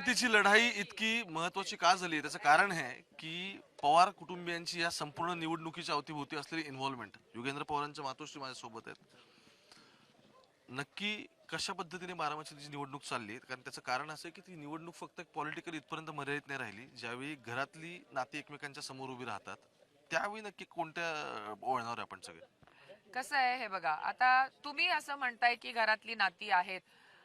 बारामतीची लढाई इतकी महत्वाची का झाली त्याचं कारण आहे की पवार कुटुंबियांची या संपूर्ण निवडणुकीच्या अवतीभोवती असलेली इन्व्हॉल्वमेंट. युगेंद्र पवारांच्या मातोश्री माझ्यासोबत आहेत. नक्की कशा पद्धतीने बारामतीची निवडणूक चालली, कारण त्याचं कारण असं आहे की ती निवडणूक फक्त पॉलिटिकल इथपर्यंत मर्यादित नाही राहिली. ज्यावेळी घरातली नाती एकमेकांच्या समोर उभी राहतात त्यावेळी नक्की कोणत्या वळणावर आहे आपण सगळे? कसं आहे हे बघा, आता तुम्ही असं म्हणताय की घरातली नाती आहेत.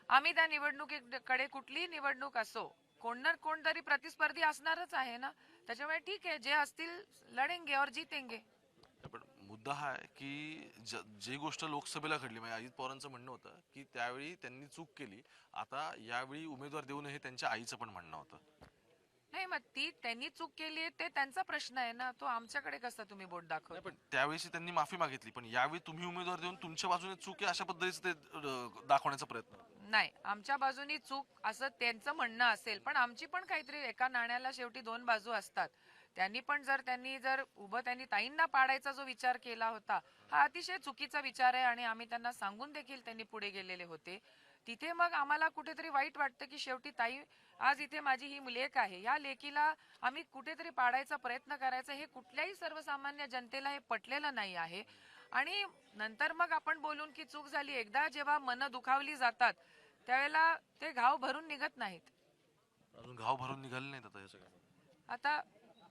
आम्ही त्या निवडणुकीकडे, कुठलीही निवडणूक असो, कोण ना कोण तरी प्रतिस्पर्धी असणारच आहे ना. त्याच्यामुळे ठीक आहे, जे असतील लढेंगे और जीतेंगे. पण मुद्दा हा आहे की जी गोष्ट लोकसभेला घडली, म्हणजे अजित पवारांचं म्हणणं होतं की त्यावेळी त्यांनी चूक केली, आता यावेळी उमेदवार देऊ नये हे त्यांच्या आईचं पण म्हणणं होतं. नाही, मग ती त्यांनी चूक केली ते त्यांचा प्रश्न आहे ना. तो आमच्याकडे कसा तुम्ही बोट नाही, दाखवता? पण त्यावेळी त्यांनी माफी मागितली, पण यावेळी तुम्ही उमेदवार देऊन तुमच्या बाजूने चूक आहे अशा पद्धतीचं ते दाखवण्याचा प्रयत्न. नाही, आमच्या बाजूनी चूक असं त्यांचं म्हणणं असेल, पण आमची पण काहीतरी, एका नाण्याला शेवटी दोन बाजू असतात. त्यांनी जर उभं त्यांनी ताईंना पाडायचा जो विचार केला होता, हा अतिशय चुकीचा विचार आहे. आणि आम्ही त्यांना सांगून देखील त्यांनी पुढे गेलेले होते. तिथे मग आम्हाला कुठेतरी वाईट वाटतं की शेवटी ताई, आज इथे माझी ही लेक आहे, या लेकीला आम्ही कुठेतरी पाडायचा प्रयत्न करायचा, हे कुठल्याही सर्वसामान्य जनतेला हे पटलेलं नाही आहे. आणि नंतर मग आपण बोलून की चूक झाली, एकदा जेव्हा मन दुखावली जातात त्यावेळेला ते घाव भरून निघत नाहीत. अजून घाव भरून निघाले नाहीत आता हे सगळं. आता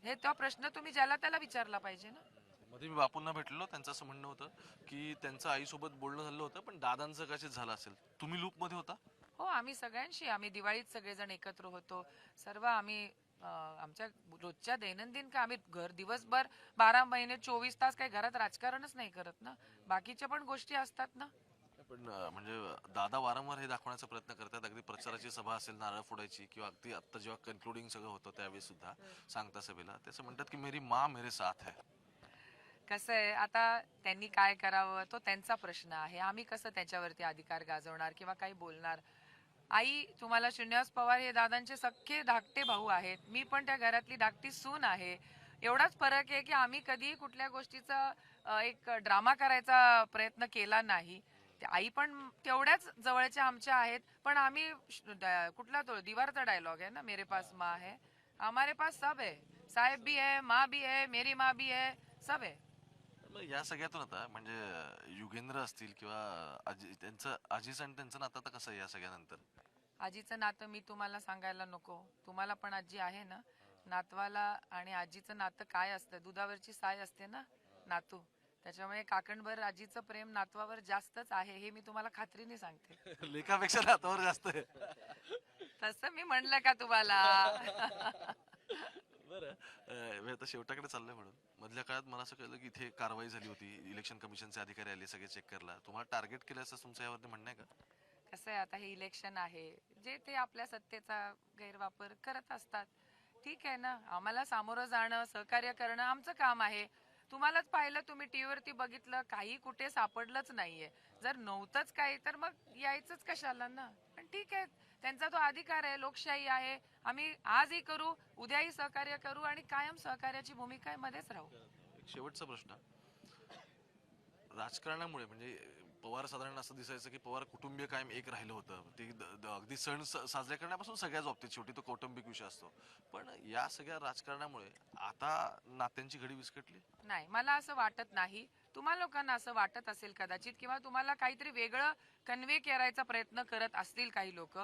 हे तो प्रश्न तुम्ही ज्याला त्याला विचारला पाहिजे ना. मध्ये मी बापूंना भेटलो, त्यांचं असं म्हणणं होतं की त्यांचं आईसोबत बोलणं झालं होतं, पण दादांचं कदाचित झालं असेल. तुम्ही लूप मध्ये होता? हो, आम्ही सगळ्यांशी, आम्ही दिवाळीत सगळेजण एकत्र होतो. सर्व आम्ही आमच्या रोजच्या दैनंदिन का आम्ही घर दिवसभर 12 महिने 24 तास काही घरात राजकारणच नाही करत ना. बाकीच्या पण गोष्टी असतात ना. पण म्हणजे दादा वारंवार हे दाखवण्याचा प्रयत्न करतात, अगदी प्रचाराची सभा असेल नारळ फोडायची, किंवा अगदी आता जेव्हा कन्क्लुडिंग सगळं होतं त्यावेळी सुद्धा सांगता सभेला ते असं म्हणतात की मेरी माँ मेरे साथ है. कसं आहे, आता त्यांनी काय करावं तो त्यांचा प्रश्न आहे. आम्ही कसं त्याच्यावरती अधिकार गाजवणार किंवा काही बोलणार? आई, तुम्हाला श्रीनिवास पवार हे दादांचे सख्खे धाकटे भाऊ आहेत, मी पण त्या घरातली धाकटी सून आहे. एवढाच फरक आहे की आम्ही कधीही कुठल्या गोष्टीचा एक ड्रामा करायचा प्रयत्न केला नाही. आई पण तेवढ्याच जवळच्या आमच्या आहेत. पण आम्ही कुठला तो दिवारचा डायलॉग आहे ना, मेरे पास माँ है, हमारे पास सब है. साहेब भी है, माँ भी है, मेरी माँ भी है, सब है. मग या सगळ्यातून आता म्हणजे युगेंद्र असतील किंवा आजी, त्यांचं आजीचं आणि त्यांचं नातं आता कसं आहे या सगळ्यानंतर? आजीचं नातं मी तुम्हाला सांगायला नको, तुम्हाला पण आजी आहे ना. नातवाला आणि आजीचं नातं काय असतं, दुधावरची साय असते ना नातू. त्याच्यामुळे काकणभर आजीचं प्रेम नातवावर जास्तच आहे, हे मी तुम्हाला खात्रीने सांगते. लेखापेक्षा नातावर जास्त आहे. तसं मी म्हणलं का तुम्हाला? बरं, मी आता शेवटाकडे चाललोय. म्हणून मधल्या काळात मला असं कळलं की इथे कारवाई झाली होती, इलेक्शन कमिशनचे अधिकारी आले सगळे चेक करायला, तुम्हाला टार्गेट केलं असं तुमचं यावरती म्हणणं आहे का? कसं आहे, आता हे इलेक्शन आहे, जे ते आपल्या सत्तेचा गैरवापर करत असतात. ठीक आहे ना, आम्हाला सामोरं जाणं, सहकार्य करणं आमचं काम आहे. तुम्हालाच पाहिलं, तुम्ही टीव्हीवरती बघितलं, काही कुठे सापडलंच नाहीये. जर नव्हतंच काही तर मग यायचंच कशाला ना. पण ठीक आहे, त्यांचा तो अधिकार आहे, लोकशाही आहे. आम्ही आजही करू, उद्याही सहकार्य करू आणि कायम सहकार्याची भूमिका मध्येच राहू. एक शेवटचा प्रश्न. राजकारणामुळे म्हणजे पवार साधारण असं दिसायचं की पवार कुटुंबीय कायम एक राहिलं होतं, ते अगदी सण साजरे करण्यापासून सगळ्याच बाबतीत शेवटी तो कौटुंबिक विषय असतो. पण या सगळ्या राजकारणामुळे आता नात्यांची घडी विस्कटली. नाही, मला असं वाटत नाही. तुम्हा लोकांना असं वाटत असेल कदाचित, किंवा तुम्हाला काहीतरी वेगळं कन्वे करायचा प्रयत्न करत असतील काही लोक.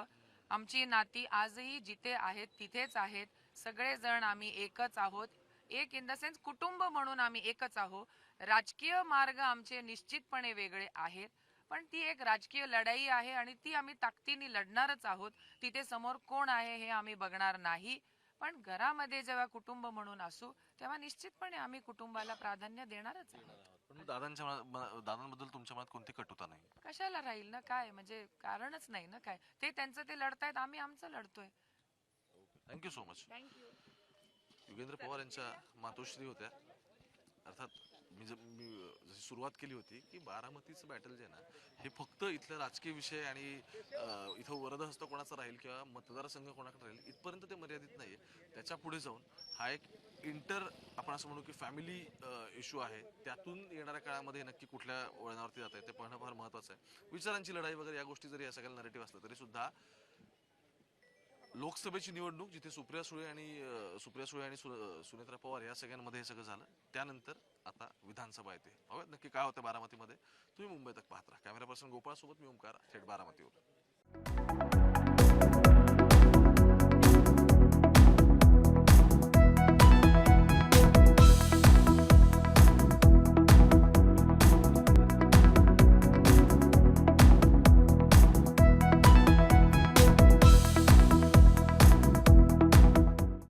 आमची नाती आजही जिथे आहेत तिथेच आहेत. सगळेजण आम्ही एकच आहोत. एक इन द सेन्स कुटुंब म्हणून आम्ही एकच आहोत. राजकीय मार्ग आमचे निश्चितपणे वेगळे आहेत, पण ती एक राजकीय लढाई आहे आणि ती आम्ही ताकदीने लढणारच आहोत. तिथे समोर कोण आहे हे आम्ही बघणार नाही. पण घरामध्ये जेव्हा कुटुंब म्हणून असू, तेव्हा निश्चितपणे आम्ही कुटुंबाला प्राधान्य देणारच आहोत. पण दादांबद्दल तुमच्या मनात कोणती कटुता नाही? कशाला राहील ना, काय म्हणजे कारणच नाही ना काय. ते त्यांचं ते लढतायत, आम्ही आमचं लढतोय. Thank you so much. Thank you. Yugendra Pawar यांच्या मातोश्री होत्या. अर्थात मी जशी सुरुवात केली होती की बारामतीचं बॅटल जे आहे ना, हे फक्त इथला राजकीय विषय आणि इथं वरदहस्त कोणाचा राहील किंवा मतदारसंघ कोणाकडे राहील इथपर्यंत ते मर्यादित नाहीये. त्याच्या पुढे जाऊन हा एक आपण असं म्हणू की फॅमिली इश्यू आहे. त्यातून येणाऱ्या काळामध्ये नक्की कुठल्या वळणावरती जात आहे ते पाहणं फार महत्वाचं आहे. विचारांची लढाई वगैरे या गोष्टी जरी या सगळ्या नरेटिव्ह असलं तरी सुद्धा लोकसभेची निवडणूक जिथे सुप्रिया सुळे आणि सुनेत्रा पवार या सगळ्यांमध्ये हे सगळं झालं, त्यानंतर आता विधानसभा येते. पाहूयात नक्की काय होतं बारामतीमध्ये. तुम्ही मुंबई तक पाहत राहा. कॅमेरा पर्सन गोपाळ सोबत मी ओमकार, थेट बारामतीवर.